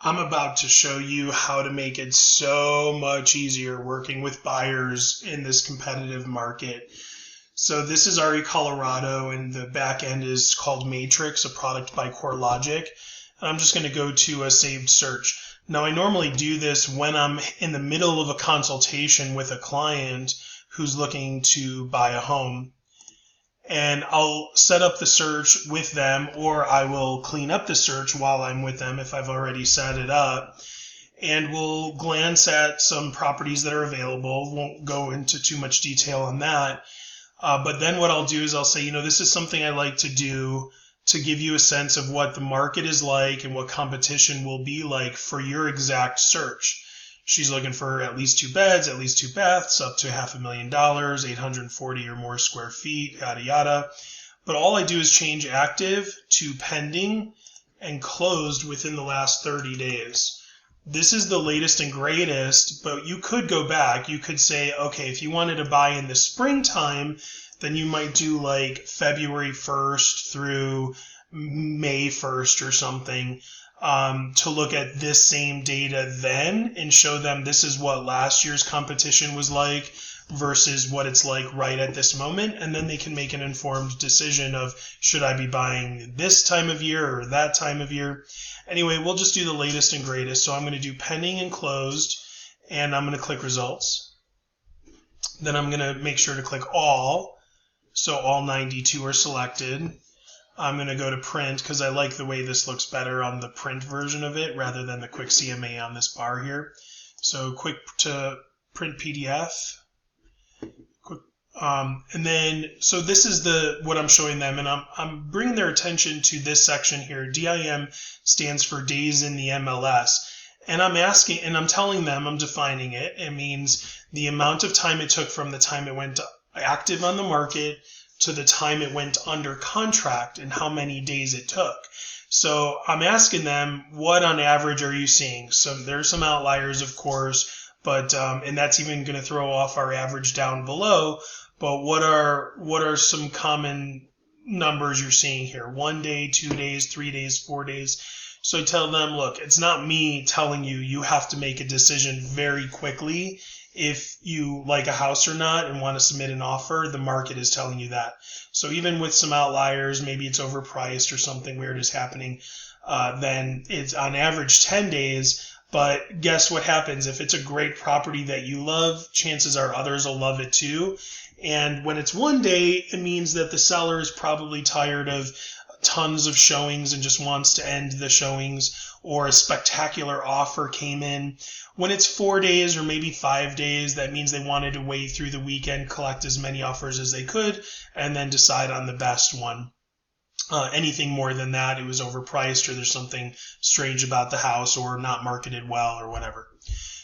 I'm about to show you how to make it so much easier working with buyers in this competitive market. So this is RE Colorado, and the back end is called Matrix, a product by CoreLogic. And I'm just going to go to a saved search. Now, I normally do this when I'm in the middle of a consultation with a client who's looking to buy a home. And I'll set up the search with them, or I will clean up the search while I'm with them if I've already set it up. And we'll glance at some properties that are available. Won't go into too much detail on that. But then what I'll do is I'll say, this is something I like to do to give you a sense of what the market is like and what competition will be like for your exact search. She's looking for at least 2 beds, at least 2 baths, up to $500,000, 840 or more square feet, yada, yada. But all I do is change active to pending and closed within the last 30 days. This is the latest and greatest, but you could go back. You could say, okay, if you wanted to buy in the springtime, then you might do like February 1st through May 1st or something. To look at this same data then and show them this is what last year's competition was like versus what it's like right at this moment. And then they can make an informed decision of, should I be buying this time of year or that time of year? Anyway, we'll just do the latest and greatest. So I'm going to do pending and closed, and I'm going to click results. Then I'm going to make sure to click all. So all 92 are selected. I'm going to go to print because I like the way this looks better on the print version of it rather than the quick CMA on this bar here. So quick to print PDF. And then, so this is what I'm showing them, and I'm bringing their attention to this section here. DIM stands for days in the MLS. And I'm asking, and I'm telling them, I'm defining it. It means the amount of time it took from the time it went active on the market to the time it went under contract and how many days it took. So I'm asking them, what on average are you seeing? So there's some outliers, of course, but and that's even going to throw off our average down below. But what are some common numbers you're seeing here? 1 day, 2 days, 3 days, 4 days. So I tell them, look, it's not me telling you you have to make a decision very quickly if you like a house or not and want to submit an offer. The market is telling you that. So even with some outliers, maybe it's overpriced or something weird is happening, then it's on average 10 days. But guess what happens? If it's a great property that you love, chances are others will love it too. And when it's 1 day, it means that the seller is probably tired of tons of showings and just wants to end the showings, or a spectacular offer came in. When it's 4 days or maybe 5 days, that means they wanted to wait through the weekend, collect as many offers as they could, and then decide on the best one. Anything more than that, it was overpriced, or there's something strange about the house, or not marketed well, or whatever.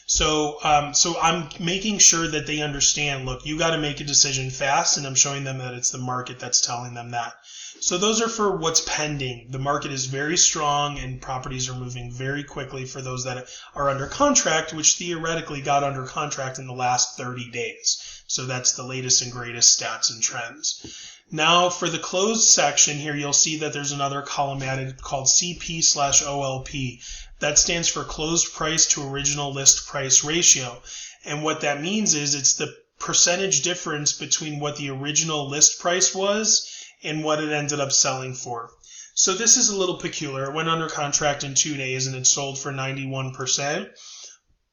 So I'm making sure that they understand, look, you got to make a decision fast, and I'm showing them that it's the market that's telling them that. So those are for what's pending. The market is very strong and properties are moving very quickly for those that are under contract, which theoretically got under contract in the last 30 days. So that's the latest and greatest stats and trends. Now for the closed section here, you'll see that there's another column added called CP/OLP. That stands for closed price to original list price ratio. And what that means is it's the percentage difference between what the original list price was and what it ended up selling for. So this is a little peculiar. It went under contract in 2 days and it sold for 91%.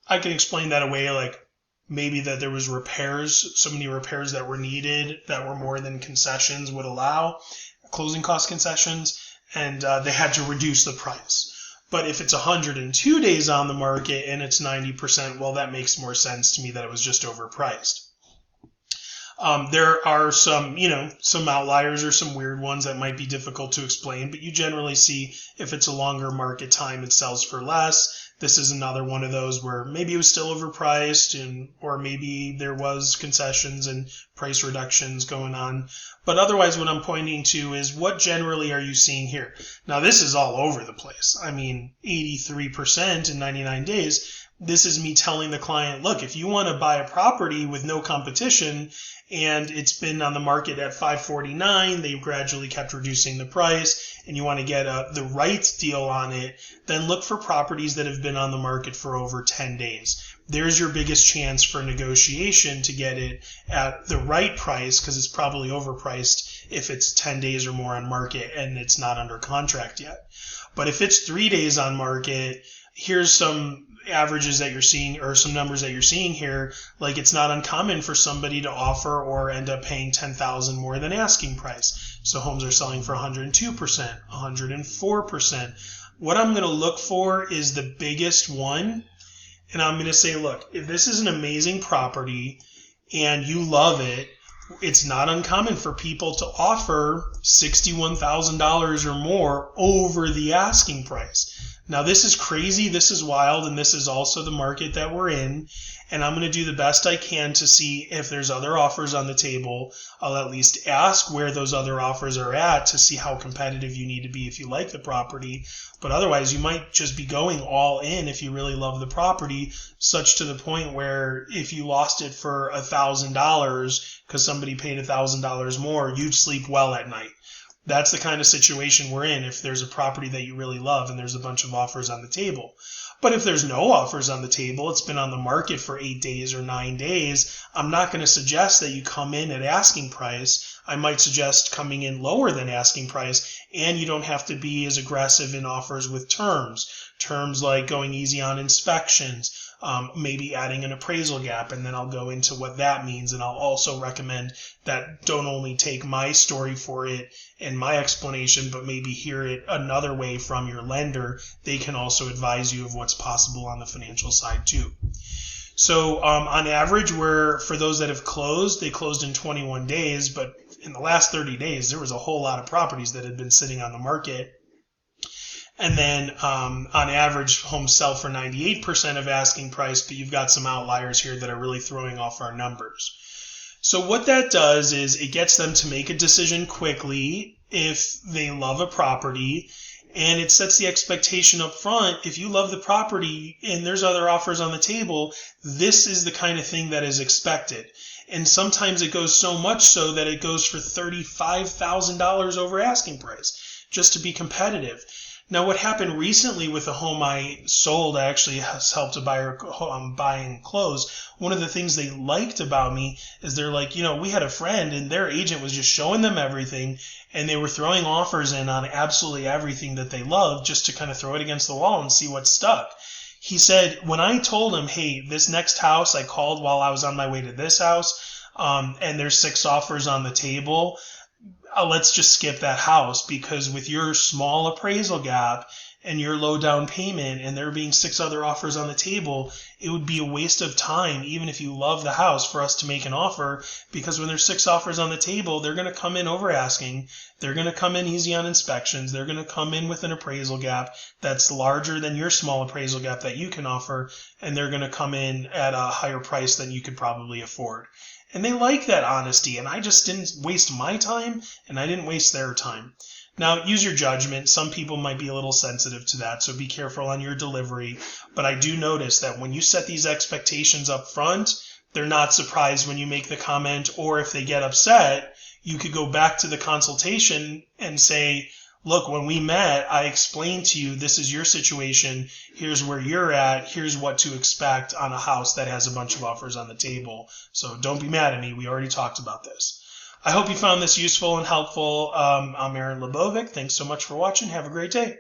I can explain that away, like maybe that there was repairs, so many repairs that were needed that were more than concessions would allow, closing cost concessions, and they had to reduce the price. But if it's 102 days on the market and it's 90%, well, that makes more sense to me that it was just overpriced. There are some outliers or some weird ones that might be difficult to explain, but you generally see if it's a longer market time, it sells for less. This is another one of those where maybe it was still overpriced, or maybe there was concessions and price reductions going on. But otherwise, what I'm pointing to is what generally are you seeing here? Now, this is all over the place. I mean, 83% in 99 days. this is me telling the client, look, if you want to buy a property with no competition and it's been on the market at $549, they've gradually kept reducing the price, and you want to get the right deal on it, then look for properties that have been on the market for over 10 days. There's your biggest chance for negotiation to get it at the right price, because it's probably overpriced if it's 10 days or more on market and it's not under contract yet. But if it's 3 days on market, here's some averages that you're seeing, or some numbers that you're seeing here. Like, it's not uncommon for somebody to offer or end up paying $10,000 more than asking price. So homes are selling for 102%, 104%. What I'm going to look for is the biggest one. And I'm going to say, look, if this is an amazing property and you love it, it's not uncommon for people to offer $61,000 or more over the asking price. Now, this is crazy, this is wild, and this is also the market that we're in. And I'm going to do the best I can to see if there's other offers on the table. I'll at least ask where those other offers are at to see how competitive you need to be if you like the property. But otherwise, you might just be going all in if you really love the property, such to the point where if you lost it for $1,000 because somebody paid $1,000 more, you'd sleep well at night. That's the kind of situation we're in if there's a property that you really love and there's a bunch of offers on the table. But if there's no offers on the table, it's been on the market for 8 days or 9 days, I'm not going to suggest that you come in at asking price. I might suggest coming in lower than asking price, and you don't have to be as aggressive in offers with terms. Terms like going easy on inspections, maybe adding an appraisal gap, and then I'll go into what that means. And I'll also recommend that don't only take my story for it and my explanation, but maybe hear it another way from your lender. They can also advise you of what's possible on the financial side too. So on average, for those that have closed, they closed in 21 days, but in the last 30 days, there was a whole lot of properties that had been sitting on the market. And then on average, homes sell for 98% of asking price, but you've got some outliers here that are really throwing off our numbers. So what that does is it gets them to make a decision quickly if they love a property, and it sets the expectation up front. If you love the property and there's other offers on the table, this is the kind of thing that is expected. And sometimes it goes so much so that it goes for $35,000 over asking price just to be competitive. Now, what happened recently with a home I sold, I actually helped a buyer buy and close. One of the things they liked about me is they're like, we had a friend and their agent was just showing them everything, and they were throwing offers in on absolutely everything that they loved just to kind of throw it against the wall and see what stuck. He said, when I told him, hey, this next house, I called while I was on my way to this house, and there's 6 offers on the table, let's just skip that house, because with your small appraisal gap and your low down payment and there being 6 other offers on the table, it would be a waste of time, even if you love the house, for us to make an offer, because when there's 6 offers on the table, they're going to come in over asking. They're going to come in easy on inspections. They're going to come in with an appraisal gap that's larger than your small appraisal gap that you can offer, and they're going to come in at a higher price than you could probably afford. And they like that honesty, and I just didn't waste my time, and I didn't waste their time. Now, use your judgment. Some people might be a little sensitive to that, so be careful on your delivery. But I do notice that when you set these expectations up front, they're not surprised when you make the comment, or if they get upset, you could go back to the consultation and say, look, when we met, I explained to you, this is your situation, here's where you're at, here's what to expect on a house that has a bunch of offers on the table. So don't be mad at me, we already talked about this. I hope you found this useful and helpful. I'm Aaron Lebovic. Thanks so much for watching. Have a great day.